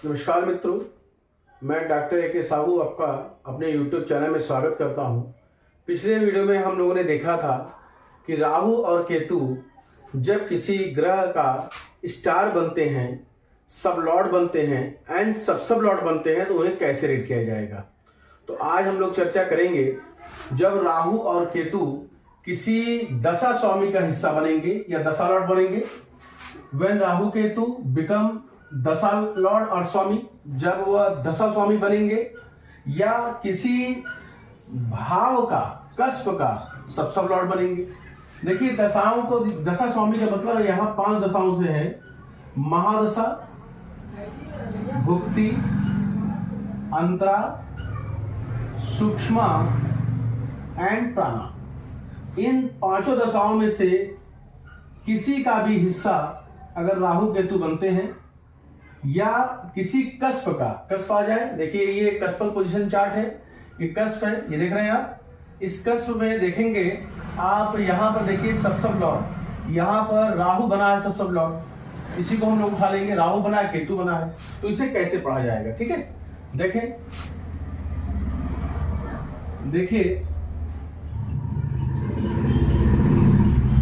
नमस्कार मित्रों, मैं डॉक्टर ए के साहू आपका अपने YouTube चैनल में स्वागत करता हूं। पिछले वीडियो में हम लोगों ने देखा था कि राहु और केतु जब किसी ग्रह का स्टार बनते हैं, सब लॉर्ड बनते हैं एंड सब लॉर्ड बनते हैं तो उन्हें कैसे रीड किया जाएगा। तो आज हम लोग चर्चा करेंगे जब राहु और केतु किसी दशा स्वामी का हिस्सा बनेंगे या दशा लॉर्ड बनेंगे। व्हेन राहु केतु बिकम दशा लॉर्ड और स्वामी, जब वह दशा स्वामी बनेंगे या किसी भाव का कस्प का सब लॉर्ड बनेंगे। देखिए दशाओं को, दशा स्वामी का मतलब यहाँ 5 दशाओं से है। महादशा, भुक्ति, अंतरा, सूक्ष्म एंड प्राणा। इन 5 दशाओं में से किसी का भी हिस्सा अगर राहु केतु बनते हैं या किसी कस्प का, कस्प आ जाए, देखिए ये कस्पल पोजीशन चार्ट है, ये कस्प है, ये देख रहे हैं आप। इस कस्प में देखेंगे आप, यहाँ पर देखिए सब लॉर्ड, यहाँ पर राहु बना है सब लॉर्ड, इसी को हम लोग उठा लेंगे। राहु बना है, केतु बना है, तो इसे कैसे पढ़ा जाएगा, ठीक है। देखें, देखिए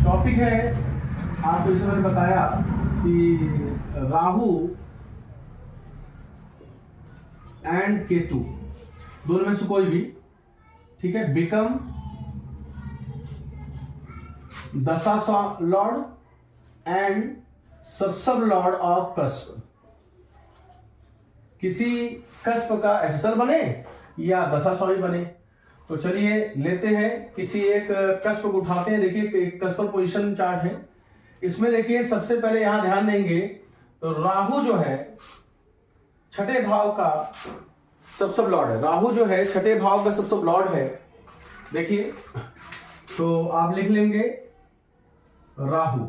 टॉपिक है, आपको इसमें मैंने बताया कि राहु एंड केतु दोनों में से कोई भी, ठीक है, बिकम दशा लॉर्ड एंड सब लॉर्ड ऑफ कस्प। किसी कस्प का एसेसर बने या दशा स्वामी बने। तो चलिए लेते हैं किसी एक कस्प को उठाते हैं। देखिए एक कस्पल पोजीशन चार्ट है, इसमें देखिए सबसे पहले यहां ध्यान देंगे तो राहु जो है छठे भाव का सब लॉर्ड है। राहु जो है छठे भाव का सब लॉर्ड है। देखिए तो आप लिख लेंगे राहु,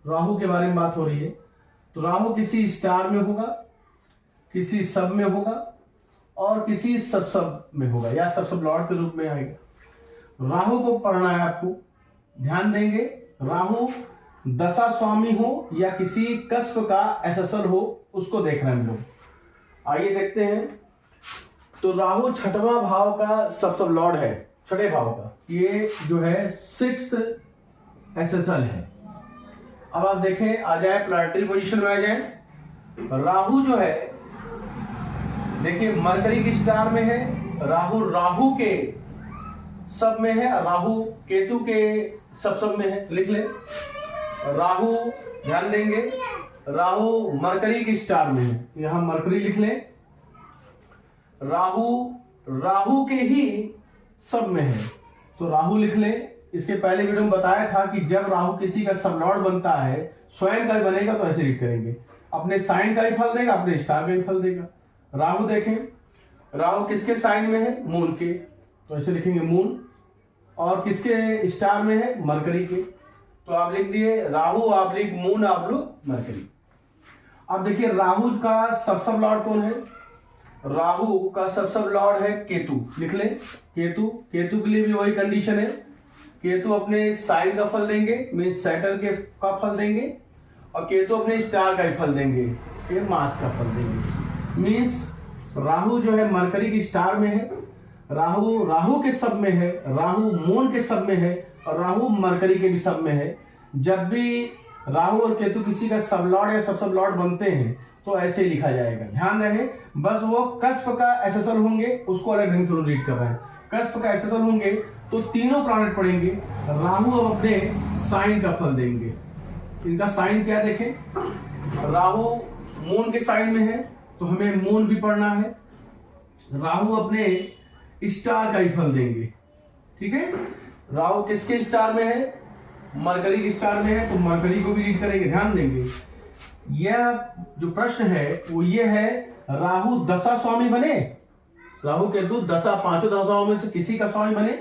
राहु के बारे में बात हो रही है। तो राहु किसी स्टार में होगा, किसी सब में होगा और किसी सब में होगा या सब लॉर्ड के रूप में आएगा। राहु को पढ़ना है आपको, ध्यान देंगे। राहु दशा स्वामी हो या किसी कस्प का एसेसर हो, उसको देख रहे हैं हम लोग। आइए देखते हैं। तो राहु छठवां भाव का सब लॉर्ड है, छठे भाव का, ये जो है 6th एसेसर है। अब आप देखें, आ जाए प्लैनेटरी पोजीशन में आ जाए। राहु जो है देखिए मरकरी की स्टार में है, राहु के सब में है, राहु केतु के सब में है। लिख ले राहु, ध्यान देंगे, राहु मरकरी की स्टार में है, यहां मरकरी लिख ले। राहु के ही सब में है, तो राहु लिख ले। इसके पहले वीडियो में बताया था कि जब राहु किसी का सब लॉर्ड बनता है, स्वयं का भी बनेगा तो ऐसे रीड करेंगे, अपने साइन का भी फल देगा, अपने स्टार का भी फल देगा। राहु देखें, राहु किसके साइन में है, मून के, तो ऐसे लिखेंगे मून। और किसके स्टार में है, मरकरी के, तो आप लिख दिए Rahu oblique moon oblique mercury. अब देखिए राहु का सब लॉर्ड कौन है, राहु का सब लॉर्ड है केतु। लिख ले केतु के लिए भी वही कंडीशन है, केतु अपने साइन का फल देंगे, मीन्स सैटर्न के का फल देंगे, और केतु अपने स्टार का ही फल देंगे, ये मास का फल देंगे। मीन्स राहु जो है मरकरी की स्टार में है, राहु के सब में है, राहु मून के सब में है और राहु मरकरी के भी सब में है। जब भी राहु और केतु किसी का सब लॉर्ड या सब लॉर्ड बनते हैं तो ऐसे ही लिखा जाएगा। ध्यान रहे, बस वो कस्प का एसेसर होंगे, उसको अलग ढंग से रीड कर रहे हैं। कस्प का एसेसर होंगे तो तीनों प्लैनेट पढ़ेंगे। राहु अब अपने साइन का फल देंगे। इनका साइन क्या देखें, राहु मून के साइन में है तो हमें मून भी पढ़ना है। राहु अपने स्टार का ही फल देंगे, ठीक है। राहु किसके स्टार में है, मरकरी की स्टार में है, तो मरकरी को भी रीड करेंगे। ध्यान देंगे, यह जो प्रश्न है वो ये है, राहु दशा स्वामी बने, राहु केतु दशा 5 दशाओं में से किसी का स्वामी बने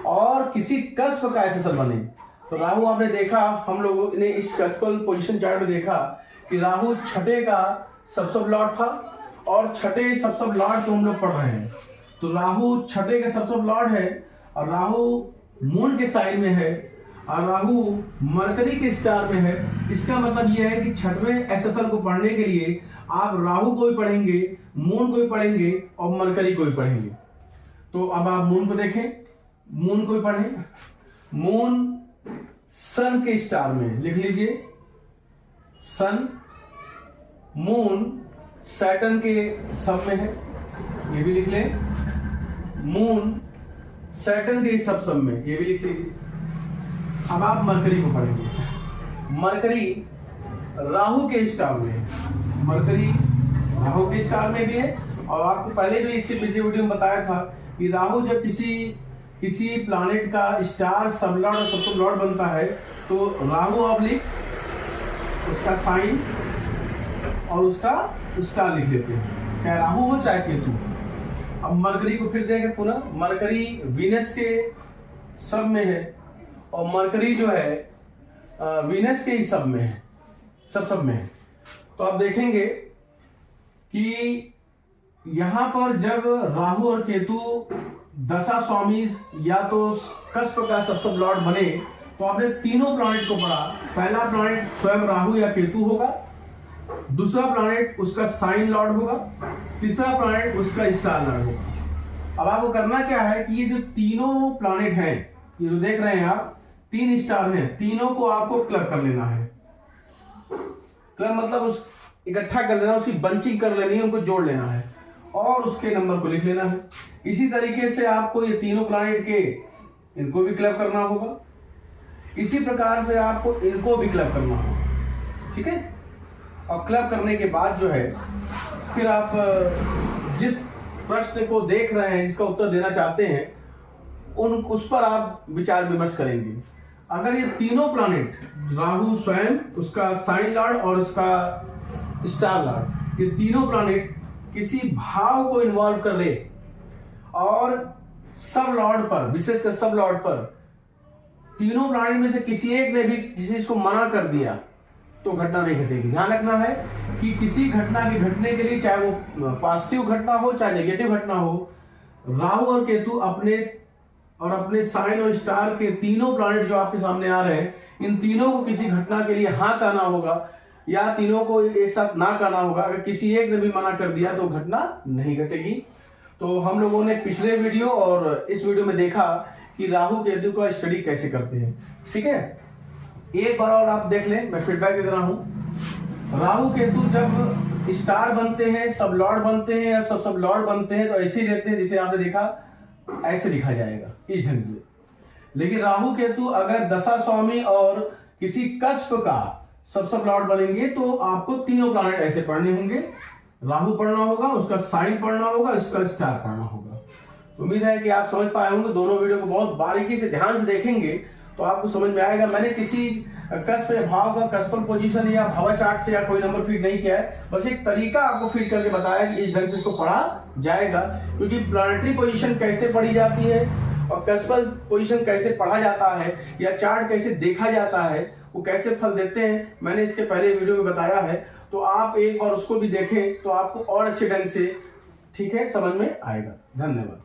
और किसी कस्प का एसेसर बने। तो राहु आपने देखा, हम लोगों ने इस कस्पल पोजीशन चार्ट में देखा कि राहु छठे का सब लॉर्ड था और छठे सब लॉर्ड को हम लोग पढ़ रहे हैं। तो राहु छठे का सब लॉर्ड है और राहु मून के साइन में है और राहु मरकरी के स्टार में है। इसका मतलब यह है कि छठवें एसेसर को पढ़ने के लिए आप राहु को भी पढ़ेंगे, मून को भी पढ़ेंगे और मरकरी को भी पढ़ेंगे। तो अब आप मून को देखें, मून को भी पढ़ें। मून सन के स्टार में लिख लीजिए, सन। मून सैटर्न के सब में है, ये भी लिख लें। मून सैटर्न के सब में, ये भी लिख लीजिए। अब आप मरकरी को पढ़ेंगे। मरकरी राहु के स्टार में है, मरकरी राहु के स्टार में भी है। और आपको पहले भी इसके पिछले वीडियो में बताया था कि राहु जब किसी प्लैनेट का स्टार, सबलॉर्ड और सब लॉर्ड बनता है तो राहु ऑब्लिक उसका साइन और उसका स्टार लिख लेते हैं, चाहे राहु हो चाहे केतु। अब मरकरी को फिर देखें पुनः। मरकरी वीनस के सब में है और मरकरी जो है वीनस के ही सब में है, सब में है। तो आप देखेंगे कि यहां पर जब राहु और केतु दशा स्वामी या तो कस्प का सब लॉर्ड बने तो आपने तीनों प्लैनेट को पढ़ा। पहला प्लैनेट स्वयं राहु या केतु होगा, दूसरा प्लैनेट उसका साइन लॉर्ड होगा, तीसरा प्लैनेट उसका स्टार लॉर्ड होगा। अब आपको करना क्या है कि ये जो तीनों प्लैनेट हैं, ये जो देख रहे हैं आप, 3 स्टार हैं, तीनों को आपको क्लब कर लेना है। क्लब मतलब उस इकट्ठा कर लेना, उसकी बंचिंग कर लेनी है, उनको जोड़ लेना है और उसके नंबर को लिख लेना है। इसी तरीके से आपको ये तीनों प्लैनेट के इनको भी क्लब करना होगा, इसी प्रकार से आपको इनको भी क्लब करना होगा, ठीक है। और क्लब करने के बाद जो है फिर आप जिस प्रश्न को देख रहे हैं, जिसका उत्तर देना चाहते हैं, उस पर आप विचार विमर्श करेंगे। अगर ये तीनों प्लैनेट, राहु स्वयं, उसका साइन लॉर्ड और उसका स्टार लॉर्ड, ये तीनों प्लैनेट किसी भाव को इन्वॉल्व कर ले और सब लॉर्ड पर, विशेषकर सब लॉर्ड पर, तीनों प्लैनेट में से किसी एक ने भी किसी चीज को मना कर दिया तो घटना नहीं घटेगी। ध्यान रखना है कि किसी घटना के घटने के लिए, चाहे वो पॉजिटिव घटना हो चाहे नेगेटिव घटना हो, राहु और केतु अपने साइन और स्टार के तीनों प्लैनेट जो आपके सामने आ रहे हैं, इन तीनों को किसी घटना के लिए हाँ कहना होगा या तीनों को एक साथ ना कहना होगा। अगर किसी एक ने भी मना कर दिया तो घटना नहीं घटेगी। तो हम लोगों ने पिछले वीडियो और इस वीडियो में देखा कि राहु केतु का स्टडी कैसे करते हैं, ठीक है। एक बार और आप देख लें, मैं फीडबैक दे रहा हूं। राहु केतु जब स्टार बनते हैं, सब लॉर्ड बनते हैं या सब लॉर्ड बनते हैं तो ऐसे ही लेते हैं, जिसे आपने देखा ऐसे लिखा जाएगा इस ढंग से। लेकिन राहु केतु अगर दशा स्वामी और किसी कस्प का सब लॉर्ड बनेंगे तो आपको तीनों प्लैनेट ऐसे पढ़ने होंगे। राहु पढ़ना होगा, उसका साइन पढ़ना होगा, उसका स्टार पढ़ना होगा। उम्मीद है कि आप समझ पाए होंगे। दोनों वीडियो को बहुत बारीकी से ध्यान से देखेंगे तो आपको समझ में आएगा। मैंने किसी कस्प या भाव का कस्पल पोजीशन या भावा चार्ट से या कोई नंबर फीड नहीं किया है, बस एक तरीका आपको फीड करके बताया कि इस ढंग से इसको पढ़ा जाएगा। क्योंकि प्लैनेटरी पोजीशन कैसे पढ़ी जाती है और कस्पल पोजीशन कैसे पढ़ा जाता है या चार्ट कैसे देखा जाता है, वो कैसे फल देते हैं, मैंने इसके पहले वीडियो में बताया है। तो आप एक बार उसको भी देखें तो आपको और अच्छे ढंग से, ठीक है, समझ में आएगा। धन्यवाद।